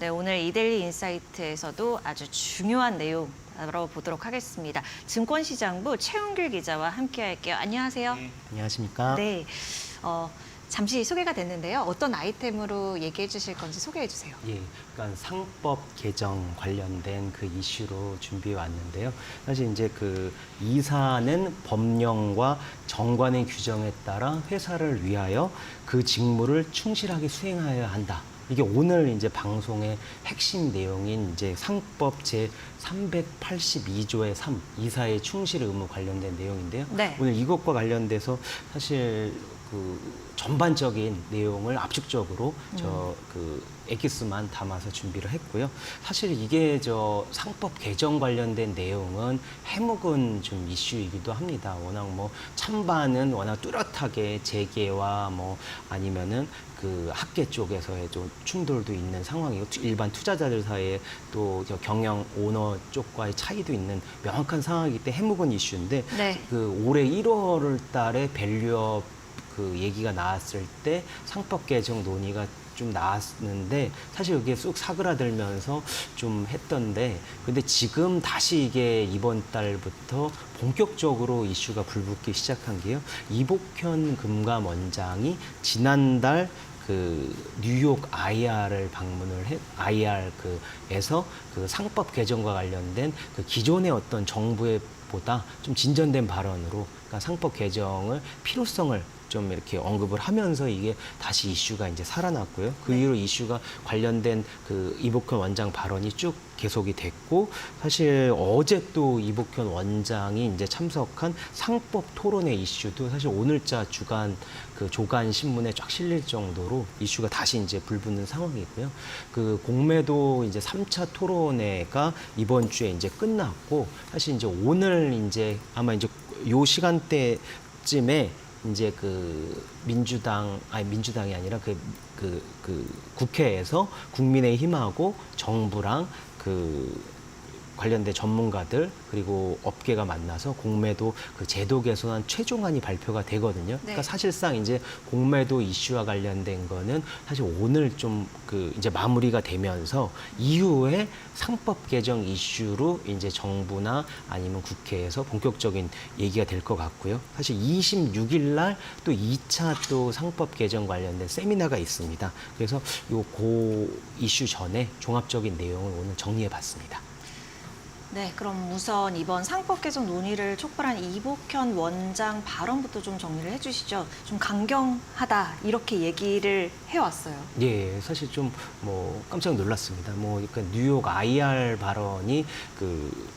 네, 오늘 이데일리 인사이트에서도 아주 중요한 내용 알아보도록 하겠습니다. 증권시장부 최웅길 기자와 함께할게요. 안녕하세요. 안녕하십니까? 네, 잠시 소개가 됐는데요. 어떤 아이템으로 얘기해 주실 건지 소개해 주세요. 예, 그러니까 상법 개정 관련된 그 이슈로 준비해 왔는데요. 사실 이제 그 이사는 법령과 정관의 규정에 따라 회사를 위하여 그 직무를 충실하게 수행하여야 한다. 이게 오늘 이제 방송의 핵심 내용인 이제 상법 제 382조의 3 이사의 충실 의무 관련된 내용인데요. 네. 오늘 이것과 관련돼서 사실 그 전반적인 내용을 압축적으로 저 그 엑기스만 담아서 준비를 했고요. 사실 이게 저 상법 개정 관련된 내용은 해묵은 좀 이슈이기도 합니다. 워낙 뭐 찬반은 워낙 뚜렷하게 재계와 뭐 아니면은 그 학계 쪽에서의 좀 충돌도 있는 상황이고 일반 투자자들 사이에 또 경영 오너 쪽과의 차이도 있는 명확한 상황이기 때문에 해묵은 이슈인데 네. 그 올해 1월 달에 밸류업 그 얘기가 나왔을 때 상법 개정 논의가 좀 나왔는데 사실 이게 쑥 사그라들면서 좀 했던데 근데 지금 다시 이게 이번 달부터 본격적으로 이슈가 불붙기 시작한 게요. 이복현 금감원장이 지난달 그 뉴욕 IR을 방문을 IR에서 그 상법 개정과 관련된 그 기존의 어떤 정부의 보다 좀 진전된 발언으로 그러니까 상법 개정을 필요성을 좀 이렇게 언급을 하면서 이게 다시 이슈가 이제 살아났고요. 그 이후로 이슈가 관련된 그 이복현 원장 발언이 쭉 계속이 됐고 사실 어제 또 이복현 원장이 이제 참석한 상법 토론회 이슈도 사실 오늘자 주간 그 조간 신문에 쫙 실릴 정도로 이슈가 다시 이제 불붙는 상황이고요. 그 공매도 이제 3차 토론회가 이번 주에 이제 끝났고 사실 이제 오늘 이제 아마 이제 요 시간대쯤에 이제 그 민주당이 아니라 그 국회에서 국민의힘하고 정부랑 그 관련된 전문가들 그리고 업계가 만나서 공매도 그 제도 개선안 최종안이 발표가 되거든요. 네. 그러니까 사실상 이제 공매도 이슈와 관련된 거는 사실 오늘 좀 그 이제 마무리가 되면서 이후에 상법 개정 이슈로 이제 정부나 아니면 국회에서 본격적인 얘기가 될 것 같고요. 사실 26일 날 또 2차 또 상법 개정 관련된 세미나가 있습니다. 그래서 요 이슈 전에 종합적인 내용을 오늘 정리해 봤습니다. 네, 그럼 우선 이번 상법 개정 논의를 촉발한 이복현 원장 발언부터 좀 정리를 해주시죠. 좀 강경하다 이렇게 얘기를 해왔어요. 예, 사실 좀 뭐 깜짝 놀랐습니다. 뭐 그러니까 뉴욕 IR 발언이 그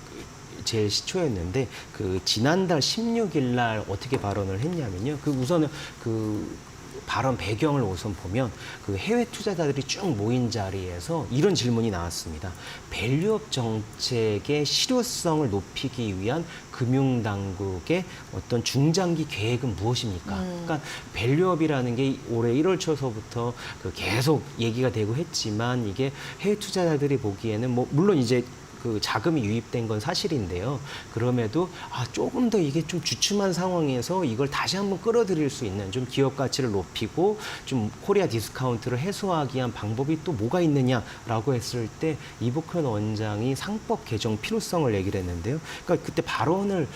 제일 시초였는데 그 지난달 16일 날 어떻게 발언을 했냐면요. 그 우선은 그 발언 배경을 우선 보면 그 해외 투자자들이 쭉 모인 자리에서 이런 질문이 나왔습니다. 밸류업 정책의 실효성을 높이기 위한 금융당국의 어떤 중장기 계획은 무엇입니까? 그러니까 밸류업이라는 게 올해 1월 초서부터 그 계속 얘기가 되고 했지만 이게 해외 투자자들이 보기에는 뭐 물론 이제 그 자금이 유입된 건 사실인데요. 그럼에도 조금 더 이게 좀 주춤한 상황에서 이걸 다시 한번 끌어들일 수 있는 좀 기업 가치를 높이고 좀 코리아 디스카운트를 해소하기 위한 방법이 또 뭐가 있느냐라고 했을 때 이복현 원장이 상법 개정 필요성을 얘기를 했는데요. 그러니까 그때 발언을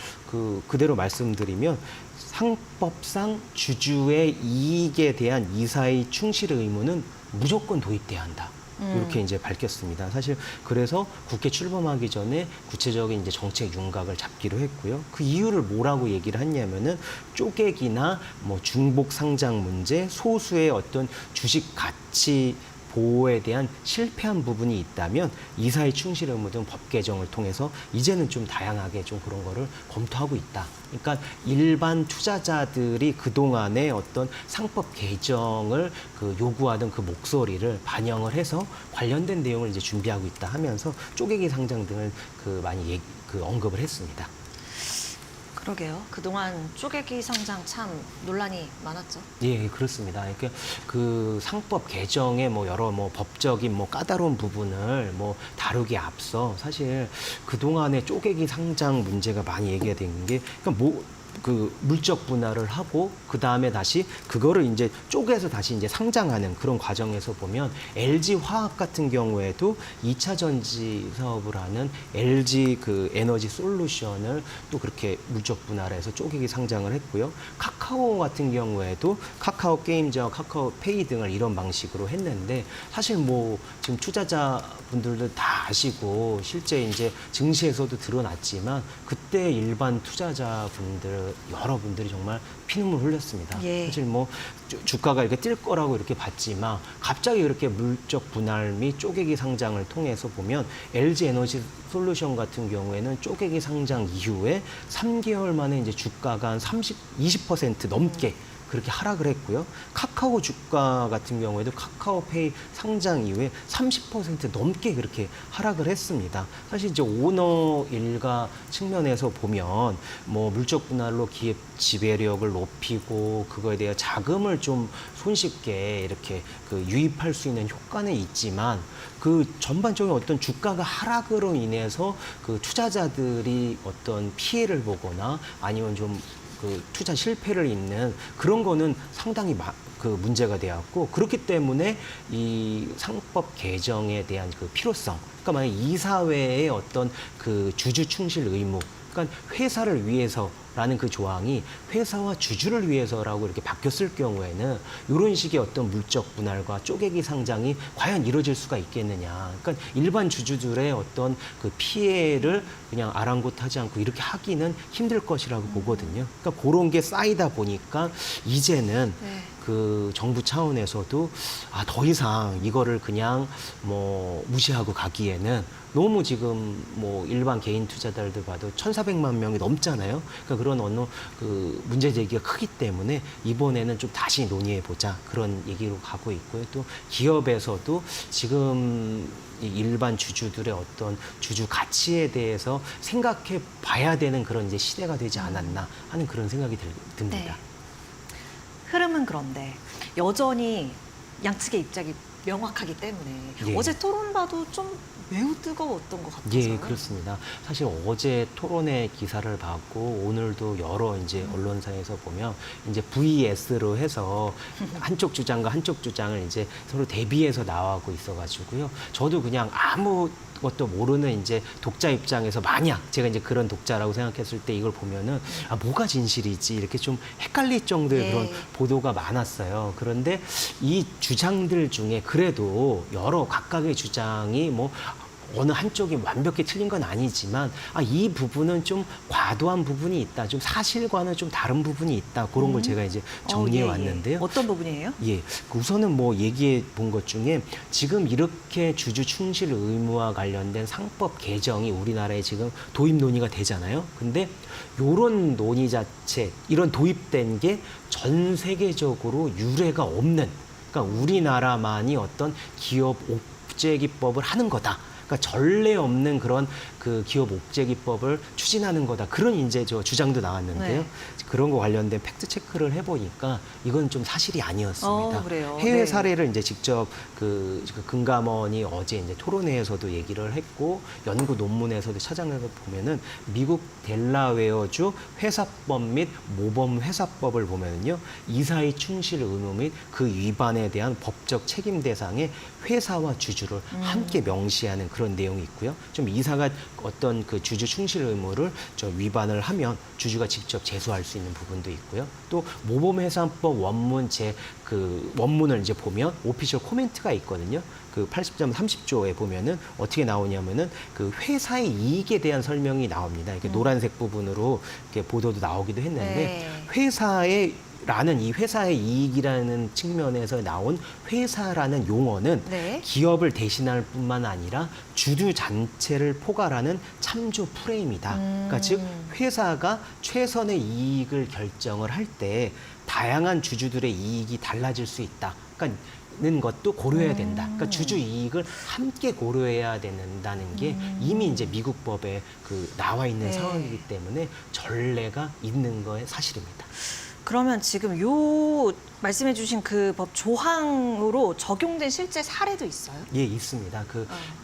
그대로 말씀드리면 상법상 주주의 이익에 대한 이사의 충실 의무는 무조건 도입돼야 한다. 이렇게 이제 밝혔습니다. 사실 그래서 국회 출범하기 전에 구체적인 이제 정책 윤곽을 잡기로 했고요. 그 이유를 뭐라고 얘기를 했냐면은 쪼개기나 뭐 중복 상장 문제, 소수의 어떤 주식 가치 보호에 대한 실패한 부분이 있다면 이사의 충실 의무 등 법 개정을 통해서 이제는 좀 다양하게 좀 그런 거를 검토하고 있다. 그러니까 일반 투자자들이 그동안의 어떤 상법 개정을 요구하던 그 목소리를 반영을 해서 관련된 내용을 이제 준비하고 있다 하면서 쪼개기 상장 등을 많이 언급을 했습니다. 그러게요. 그동안 쪼개기 상장 참 논란이 많았죠. 예, 그렇습니다. 그러니까 그 상법 개정의 뭐 여러 뭐 법적인 뭐 까다로운 부분을 뭐 다루기에 앞서 사실 그동안의 쪼개기 상장 문제가 많이 얘기가 된 게 그러니까 뭐 그 물적 분할을 하고 그 다음에 다시 그거를 이제 쪼개서 다시 이제 상장하는 그런 과정에서 보면 LG 화학 같은 경우에도 2차 전지 사업을 하는 LG 그 에너지 솔루션을 또 그렇게 물적 분할해서 쪼개기 상장을 했고요. 카카오 같은 경우에도 카카오 게임즈와 카카오 페이 등을 이런 방식으로 했는데 사실 뭐 지금 투자자분들도 다 아시고 실제 이제 증시에서도 드러났지만 그때 일반 투자자분들 여러분들이 정말 피눈물 흘렸습니다. 예. 사실 뭐 주가가 이렇게 뛸 거라고 이렇게 봤지만 갑자기 그렇게 물적 분할 및 쪼개기 상장을 통해서 보면 LG 에너지 솔루션 같은 경우에는 쪼개기 상장 이후에 3개월 만에 이제 주가가 한 20% 넘게 그렇게 하락을 했고요. 카카오 주가 같은 경우에도 카카오페이 상장 이후에 30% 넘게 그렇게 하락을 했습니다. 사실 이제 오너 일가 측면에서 보면 뭐 물적 분할로 기업 지배력을 높이고 그거에 대한 자금을 좀 손쉽게 이렇게 그 유입할 수 있는 효과는 있지만 그 전반적인 어떤 주가가 하락으로 인해서 그 투자자들이 어떤 피해를 보거나 아니면 좀 그 투자 실패를 잇는 그런 거는 상당히 그 문제가 되었고 그렇기 때문에 이 상법 개정에 대한 그 필요성, 그러니까 만약 이사회의 어떤 그 주주 충실 의무, 그러니까 회사를 위해서라는 그 조항이 회사와 주주를 위해서라고 이렇게 바뀌었을 경우에는 이런 식의 어떤 물적 분할과 쪼개기 상장이 과연 이루어질 수가 있겠느냐. 그러니까 일반 주주들의 어떤 그 피해를 그냥 아랑곳하지 않고 이렇게 하기는 힘들 것이라고 보거든요. 그러니까 그런 게 쌓이다 보니까 이제는 네. 그 정부 차원에서도 더 이상 이거를 그냥 뭐 무시하고 가기에는 너무 지금 뭐 일반 개인 투자자들 봐도 1,400만 명이 넘잖아요. 그러니까 그런 어느 그 문제 제기가 크기 때문에 이번에는 좀 다시 논의해 보자 그런 얘기로 가고 있고요. 또 기업에서도 지금 이 일반 주주들의 어떤 주주 가치에 대해서 생각해 봐야 되는 그런 이제 시대가 되지 않았나 하는 그런 생각이 듭니다. 네. 흐름은 그런데 여전히 양측의 입장이 명확하기 때문에 예. 어제 토론 봐도 좀 매우 뜨거웠던 것 같아서. 예, 그렇습니다. 사실 어제 토론회 기사를 봤고 오늘도 여러 이제 언론사에서 보면 이제 VS로 해서 한쪽 주장과 한쪽 주장을 이제 서로 대비해서 나오고 있어가지고요. 저도 그냥 아무것도 모르는 이제 독자 입장에서 만약 제가 이제 그런 독자라고 생각했을 때 이걸 보면은 뭐가 진실이지 이렇게 좀 헷갈릴 정도의 예. 그런 보도가 많았어요. 그런데 이 주장들 중에 그래도 여러 각각의 주장이 뭐 어느 한쪽이 완벽히 틀린 건 아니지만 이 부분은 좀 과도한 부분이 있다. 좀 사실과는 좀 다른 부분이 있다. 그런 걸 제가 이제 정리해 왔는데요. 어떤 부분이에요? 예, 우선은 뭐 얘기해 본 것 중에 지금 이렇게 주주 충실 의무와 관련된 상법 개정이 우리나라에 지금 도입 논의가 되잖아요. 근데 요런 논의 자체, 이런 도입된 게 전 세계적으로 유례가 없는, 그러니까 우리나라만이 어떤 기업 옥죄기법을 하는 거다. 그러니까 전례 없는 그런 그 기업 옥죄기법을 추진하는 거다. 그런 이제 저 주장도 나왔는데요. 네. 그런 거 관련된 팩트 체크를 해보니까 이건 좀 사실이 아니었습니다. 그래요? 해외 네. 사례를 이제 직접 그 금감원이 어제 이제 토론회에서도 얘기를 했고 연구 논문에서도 찾아내서 보면은 미국 델라웨어주 회사법 및 모범 회사법을 보면은요 이사의 충실 의무 및 그 위반에 대한 법적 책임 대상에 회사와 주주를 함께 명시하는 그런 내용이 있고요. 좀 이사가 어떤 그 주주 충실 의무를 위반을 하면 주주가 직접 제소할 수 있는 부분도 있고요. 또 모범회사법 원문 그 원문을 이제 보면 오피셜 코멘트가 있거든요. 그 80점 30조에 보면은 어떻게 나오냐면은 그 회사의 이익에 대한 설명이 나옵니다. 이렇게 노란색 부분으로 이렇게 보도도 나오기도 했는데 네. 라는 이 회사의 이익이라는 측면에서 나온 회사라는 용어는 네. 기업을 대신할 뿐만 아니라 주주 잔체를 포괄하는 참조 프레임이다. 그러니까 즉 회사가 최선의 이익을 결정을 할 때 다양한 주주들의 이익이 달라질 수 있다. 그러니까 는 것도 고려해야 된다. 그러니까 주주 이익을 함께 고려해야 된다는 게 이미 이제 미국 법에 그 나와 있는 네. 상황이기 때문에 전례가 있는 거에 사실입니다. 그러면 지금 요 말씀해주신 그 법 조항으로 적용된 실제 사례도 있어요? 예, 있습니다.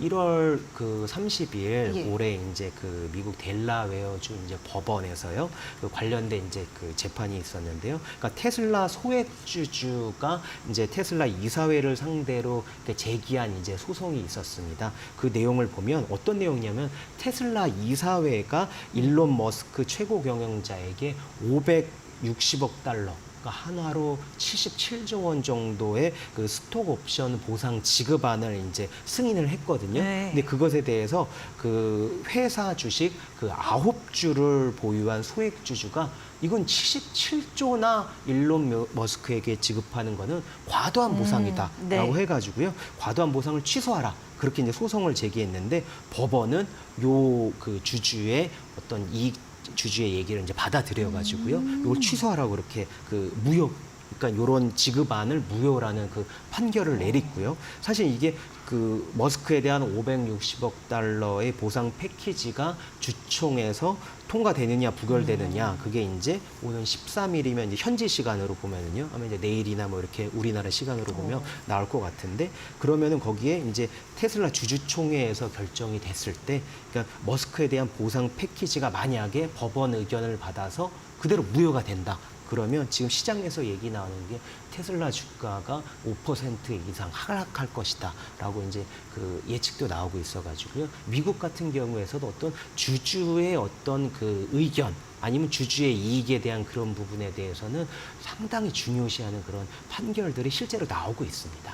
1월 30일 예. 올해 이제 그 미국 델라웨어주 이제 법원에서요. 그 관련된 이제 그 재판이 있었는데요. 그러니까 테슬라 소액주주가 이제 테슬라 이사회를 상대로 이렇게 제기한 이제 소송이 있었습니다. 그 내용을 보면 어떤 내용이냐면 테슬라 이사회가 일론 머스크 최고 경영자에게 560억 달러 그러니까 한화로 77조 원 정도의 그 스톡 옵션 보상 지급안을 이제 승인을 했거든요. 네. 근데 그것에 대해서 그 회사 주식 그 9주를 보유한 소액주주가 이건 77조나 일론 머스크에게 지급하는 거는 과도한 보상이다라고 네. 해가지고요. 과도한 보상을 취소하라. 그렇게 이제 소송을 제기했는데 법원은 요 그 주주의 어떤 이익 주주의 얘기를 이제 받아들여 가지고요. 이걸 취소하라고 그렇게 그 무효 그러니까 요런 지급안을 무효라는 그 판결을 내렸고요. 사실 이게 그 머스크에 대한 560억 달러의 보상 패키지가 주총에서 통과되느냐 부결되느냐 그게 이제 오는 13일이면 이제 현지 시간으로 보면은요. 아마 이제 내일이나 뭐 이렇게 우리나라 시간으로 보면 나올 것 같은데 그러면은 거기에 이제 테슬라 주주총회에서 결정이 됐을 때 그러니까 머스크에 대한 보상 패키지가 만약에 법원 의견을 받아서 그대로 무효가 된다. 그러면 지금 시장에서 얘기 나오는 게 테슬라 주가가 5% 이상 하락할 것이다라고 이제 그 예측도 나오고 있어가지고요. 미국 같은 경우에서도 어떤 주주의 어떤 그 의견 아니면 주주의 이익에 대한 그런 부분에 대해서는 상당히 중요시하는 그런 판결들이 실제로 나오고 있습니다.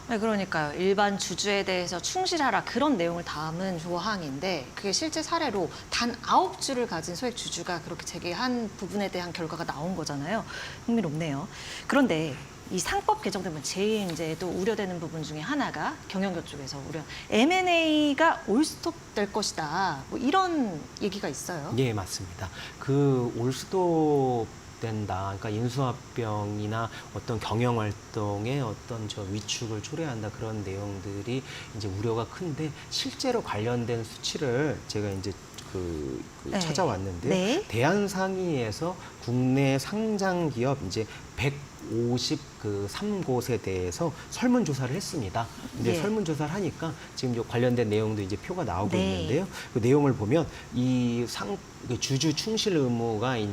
네, 그러니까요. 일반 주주에 대해서 충실하라 그런 내용을 담은 조항인데 그게 실제 사례로 단 9주를 가진 소액 주주가 그렇게 제기한 부분에 대한 결과가 나온 거잖아요. 흥미롭네요. 그런데 이 상법 개정 때문에 제일 이제 또 우려되는 부분 중에 하나가 경영교 쪽에서 M&A가 올스톱 될 것이다. 뭐 이런 얘기가 있어요. 예, 맞습니다. 그 올스톱 된다. 그러니까 인수합병이나 어떤 경영 활동에 어떤 저 위축을 초래한다 그런 내용들이 이제 우려가 큰데 실제로 관련된 수치를 제가 이제 네. 찾아왔는데요. 네. 대한상의에서 국내 상장 기업 이제 153곳에 대해서 설문조사를 했습니다. 근데 예. 설문조사를 하니까 지금 요 관련된 내용도 이제 표가 나오고 네. 있는데요. 그 내용을 보면 이 주주 충실 의무가에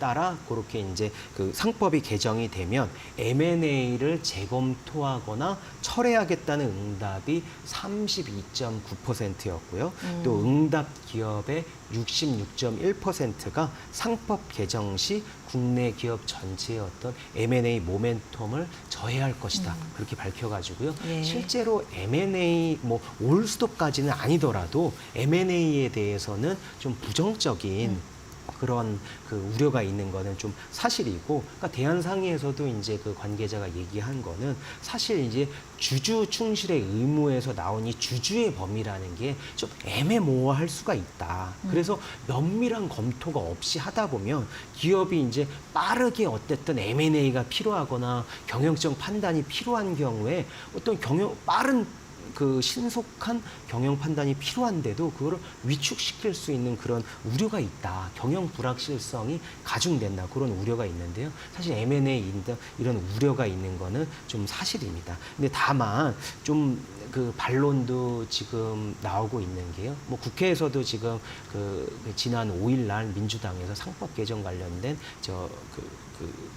따라 그렇게 이제 그 상법이 개정이 되면 M&A를 재검토하거나 철회하겠다는 응답이 32.9%였고요. 또 응답 기업의 66.1%가 상법 개정 시 국내 기업 전체의 어떤 M&A 모멘텀을 저해할 것이다. 그렇게 밝혀가지고요. 예. 실제로 M&A 뭐 올스톱까지는 아니더라도 M&A에 대해서는 좀 부정적인 그런 그 우려가 있는 거는 좀 사실이고, 그러니까 대한상의에서도 이제 그 관계자가 얘기한 거는 사실 이제 주주 충실의 의무에서 나온 이 주주의 범위라는 게 좀 애매모호할 수가 있다. 그래서 면밀한 검토가 없이 하다 보면 기업이 이제 빠르게 어쨌든 M&A가 필요하거나 경영적 판단이 필요한 경우에 어떤 빠른 그 신속한 경영 판단이 필요한데도 그거를 위축시킬 수 있는 그런 우려가 있다. 경영 불확실성이 가중된다. 그런 우려가 있는데요. 사실 M&A 이런 우려가 있는 거는 좀 사실입니다. 근데 다만 좀 그 반론도 지금 나오고 있는 게요. 뭐 국회에서도 지금 그 지난 5일 날 민주당에서 상법 개정 관련된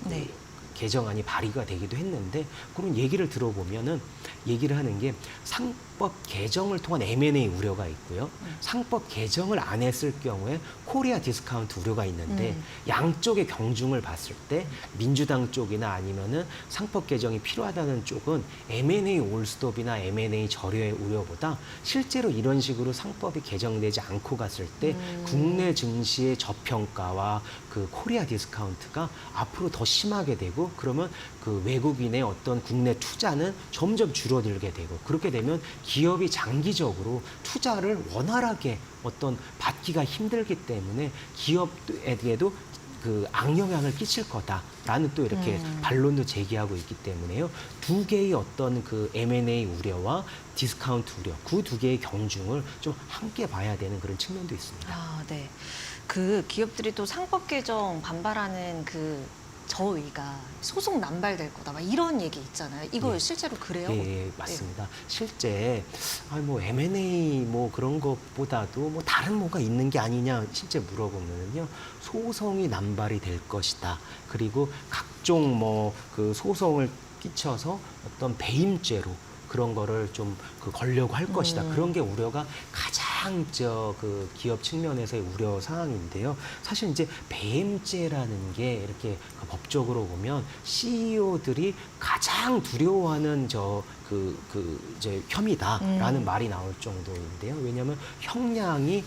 네. 개정안이 발의가 되기도 했는데 그런 얘기를 들어보면은 얘기를 하는 게 상법 개정을 통한 M&A 우려가 있고요. 상법 개정을 안 했을 경우에 코리아 디스카운트 우려가 있는데 양쪽의 경중을 봤을 때 민주당 쪽이나 아니면은 상법 개정이 필요하다는 쪽은 M&A 올스톱이나 M&A 절여의 우려보다 실제로 이런 식으로 상법이 개정되지 않고 갔을 때 국내 증시의 저평가와 그 코리아 디스카운트가 앞으로 더 심하게 되고 그러면 그 외국인의 어떤 국내 투자는 점점 줄어들게 되고 그렇게 되면 기업이 장기적으로 투자를 원활하게 어떤 받기가 힘들기 때문에 기업에게도 그 악영향을 끼칠 거다라는 또 이렇게 반론도 제기하고 있기 때문에요. 두 개의 어떤 그 M&A 우려와 디스카운트 우려, 그 두 개의 경중을 좀 함께 봐야 되는 그런 측면도 있습니다. 아, 네. 그 기업들이 또 상법 개정 반발하는 그 저의가 소송 남발될 거다 막 이런 얘기 있잖아요. 이거 예. 실제로 그래요? 예, 맞습니다. 실제 뭐 M&A 뭐 그런 것보다도 뭐 다른 뭐가 있는 게 아니냐 실제 물어보면요 소송이 남발이 될 것이다. 그리고 각종 뭐 그 소송을 끼쳐서 어떤 배임죄로 그런 거를 좀 걸려고 할 것이다. 그런 게 우려가 가장 그 기업 측면에서의 우려 사항인데요. 사실 이제 배임죄라는 게 이렇게 법적으로 보면 CEO들이 가장 두려워하는 이제 혐의다라는 말이 나올 정도인데요. 왜냐하면 형량이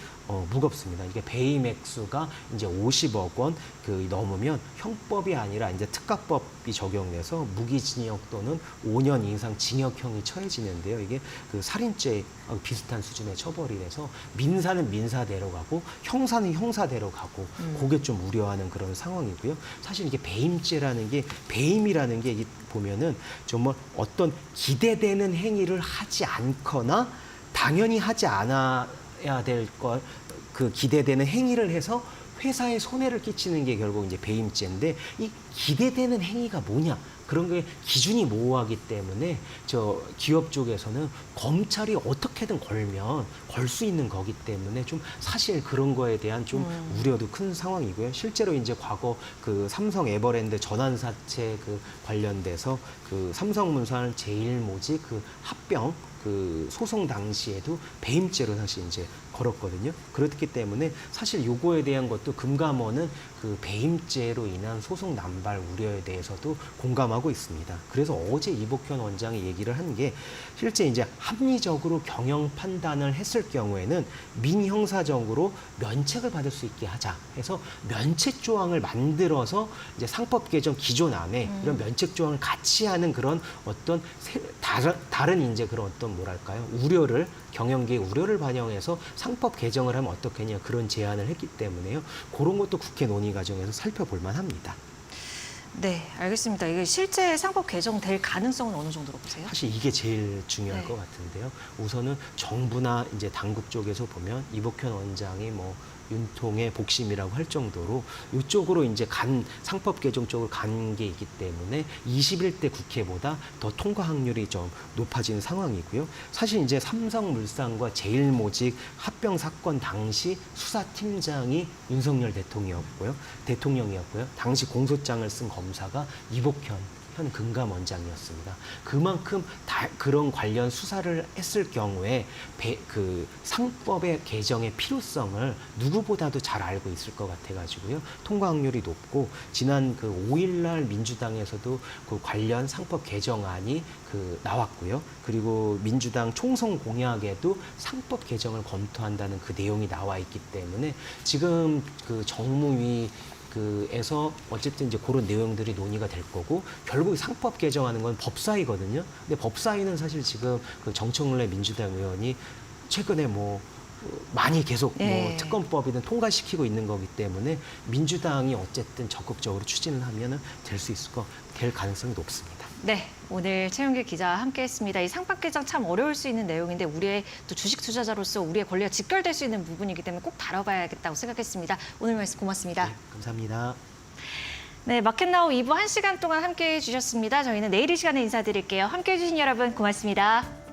무겁습니다. 이게 배임 액수가 이제 50억 원 넘으면 형법이 아니라 이제 특가법이 적용돼서 무기징역 또는 5년 이상 징역형이 처해지는데요. 이게 그 살인죄 비슷한 수준의 처벌이 돼서 민사는 민사대로 가고 형사는 형사대로 가고 그게 좀 우려하는 그런 상황이고요. 사실 이게 배임죄라는 게 배임이라는 게 보면은 정말 어떤 기대되는 행위를 하지 않거나 당연히 하지 않아야 될 것 그 기대되는 행위를 해서 회사에 손해를 끼치는 게 결국 이제 배임죄인데 이 기대되는 행위가 뭐냐? 그런 게 기준이 모호하기 때문에 기업 쪽에서는 검찰이 어떻게든 걸면 걸 수 있는 거기 때문에 좀 사실 그런 거에 대한 좀 우려도 큰 상황이고요. 실제로 이제 과거 그 삼성 에버랜드 전환 사채 관련돼서 삼성물산 제일모직 합병 소송 당시에도 배임죄로 사실 이제 걸었거든요. 그렇기 때문에 사실 요거에 대한 것도 금감원은 배임죄로 인한 소송 남발 우려에 대해서도 공감하고 있습니다. 그래서 어제 이복현 원장이 얘기를 한 게 실제 이제 합리적으로 경영 판단을 했을 경우에는 민형사적으로 면책을 받을 수 있게 하자 해서 면책 조항을 만들어서 이제 상법 개정 기존 안에 이런 면책 조항을 같이 하는 그런 어떤 다른 이제 그런 어떤 뭐랄까요 경영계의 우려를 반영해서 상법 개정을 하면 어떻겠냐 그런 제안을 했기 때문에요. 그런 것도 국회 논의 과정에서 살펴볼 만합니다. 네, 알겠습니다. 이게 실제 상법 개정될 가능성은 어느 정도로 보세요? 사실 이게 제일 중요할 네. 것 같은데요. 우선은 정부나 이제 당국 쪽에서 보면 이복현 원장이 윤통의 복심이라고 할 정도로 이쪽으로 이제 상법 개정 쪽으로 간 게 있기 때문에 21대 국회보다 더 통과 확률이 좀 높아진 상황이고요. 사실 이제 삼성물산과 제일모직 합병 사건 당시 수사팀장이 윤석열 대통령이었고요. 당시 공소장을 쓴 검사가 이복현 현 금감원장이었습니다. 그만큼 그런 관련 수사를 했을 경우에 상법의 개정의 필요성을 누구보다도 잘 알고 있을 것 같아가지고요. 통과 확률이 높고 지난 5일날 민주당에서도 관련 상법 개정안이 나왔고요. 그리고 민주당 총선 공약에도 상법 개정을 검토한다는 그 내용이 나와 있기 때문에 지금 정무위 에서 어쨌든 이제 그런 내용들이 논의가 될 거고 결국 상법 개정하는 건 법사위거든요. 근데 법사위는 사실 지금 정청래 민주당 의원이 최근에 많이 계속 특검법이든 통과시키고 있는 거기 때문에 민주당이 어쨌든 적극적으로 추진을 하면은 될 가능성이 높습니다. 네, 오늘 최영길 기자와 함께했습니다. 이 상법 개정 참 어려울 수 있는 내용인데 우리의 또 주식 투자자로서 우리의 권리가 직결될 수 있는 부분이기 때문에 꼭 다뤄봐야겠다고 생각했습니다. 오늘 말씀 고맙습니다. 네, 감사합니다. 네, 마켓나우 2부 1시간 동안 함께해 주셨습니다. 저희는 내일 이 시간에 인사드릴게요. 함께해 주신 여러분 고맙습니다.